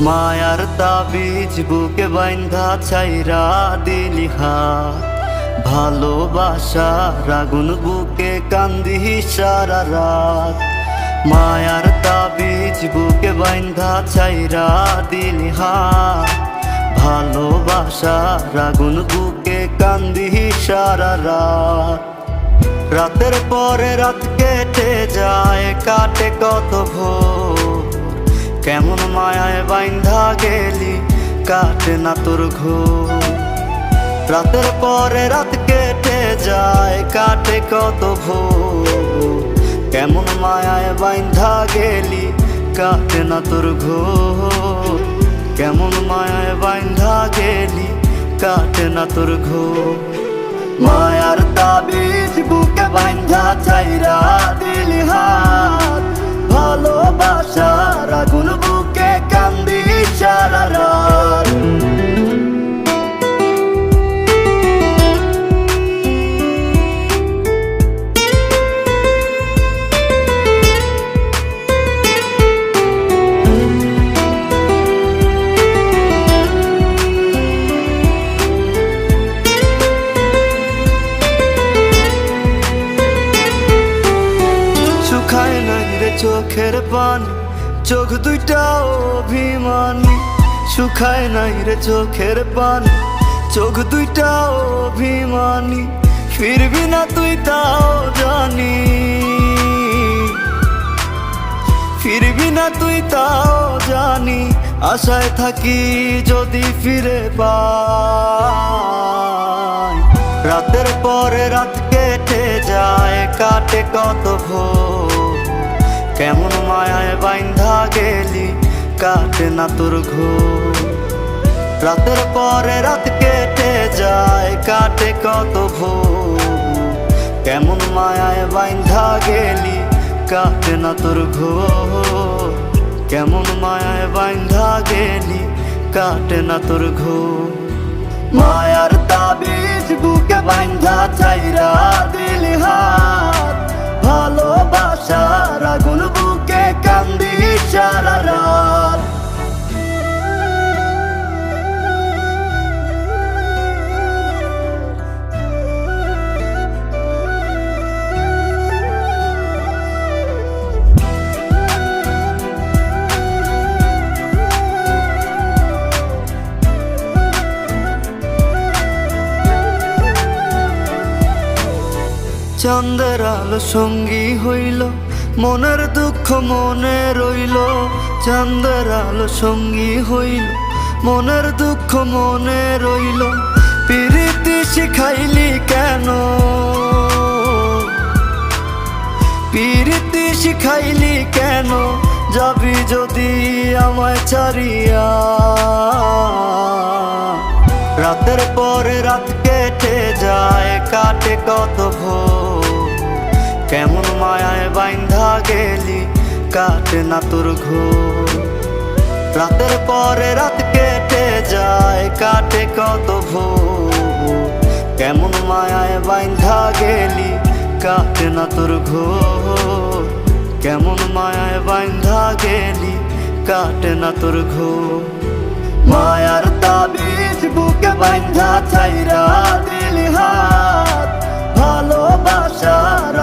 মায়ার তাবিজ বুকে বাইন্ধা ছাইরা দিলি হাত, ভালোবাসার আগুন বুকে কান্দি সারা রাত। মায়ার তাবিজ বুকে বাইন্ধা ছাইরা দিলি হাত, ভালোবাসার আগুন বুকে কান্দি সারা রাত। রাতের পরে রাত কেটে যায়, কাটে কত ভোর, কেমন মায়ায় বাইন্ধা গেলি কাটে না তোর ঘোর। রাতের পরে রাত কেটে যায়, কাটে কত ভোর, কেমন মায়ায় বাইন্ধা গেলি কাটে না তোর ঘোর। কেমন মায়ায় বাইন্ধা গেলি কাটে না তোর ঘোর। মায়ার তাবিজ বুকে বাইন্ধা ছাইরা দিলি হাত, ভালোবাসার আগুন বুকে কান্দি সারা রাত। শুকায় নাই রে চোখের পানি, চোখ দুইটা অভিমানী। শুকায় নাই রে চোখের পানি, চোখ দুইটা অভিমানী। ফিরবি না তুই তাও জানি, ফিরবি না তুই তাও জানি। আশায় থাকি যদি ফিরে পাই। রাতের পরে রাত কেটে যায়, কাটে কত ভোর, কেমন মায়ায় বাইন্ধা গেলি কাটে না তোর ঘোর। রাতের পরে রাত কেটে যায়, কাটে কত ভোর, কেমন মায়ায় বাইন্ধা গেলি কাটে না তোর ঘোর। কেমন মায়ায় বাইন্ধা গেলি কাটে না তোর ঘোর। মায়ার তাবিজ বুকে বাইন্ধা ছাইরা দিলি হাত, ভালোবাসার আগুন বুকে কান্দি সারা রাত। চাঁদের আলো সঙ্গী হইল, মনের দুঃখ মনে রইল। চাঁদের আলো সঙ্গী হইল, মনের দুঃখ মনে রইল। প্রীতি শিখাইলি কেন, প্রীতি শিখাইলি কেন, যাবি যদি আমায় ছাড়িয়া। রাতের পরে রাত কেটে যায়, কাটে কত ভোর, কেমন মায়ায় বাইন্ধা গেলি কাটে না তোর ঘোর। রাতের পরে রাত কেটে যায়, কাটে কত ভোর, কেমন মায়ায় বাইন্ধা গেলি কাটে না তোর ঘোর। কেমন মায়ায় বাইন্ধা গেলি কাটে না তোর ঘোর। মায়ার তাবিজ বুকে বাইন্ধা ছাইরা দিলি হাত, ভালোবাসার